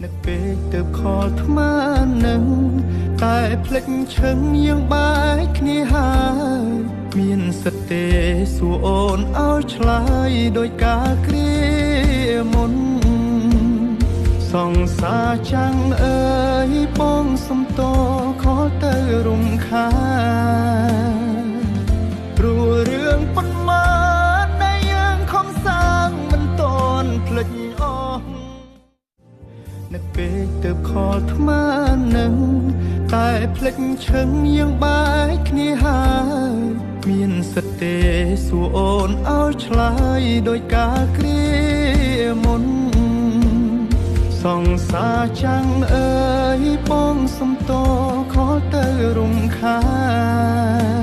នឹកពេលទៅខលថ្មនឹងតែភ្លេចឈឹងយើងបែកគ្នាហើយមានសិទ្ធទេសួរអូនឲ្យឆ្លើយដោយការគ្រាមុនសង្សារចាំងអើយបងសំតខលទៅរំខានព្រោះរឿងប៉ុន្មានដែលយើងខំសាងមិនតន់ភ្លេចអស់នឹកពេលទៅខលថ្មនឹងតែភ្លេចឈឹងយើងបែកគ្នាហើយមានសិទ្ធទេសួរអូនឲ្យឆ្លើយដោយការគ្រាមុនសង្សារចាំងអើយបងសំតខលទៅរំខាន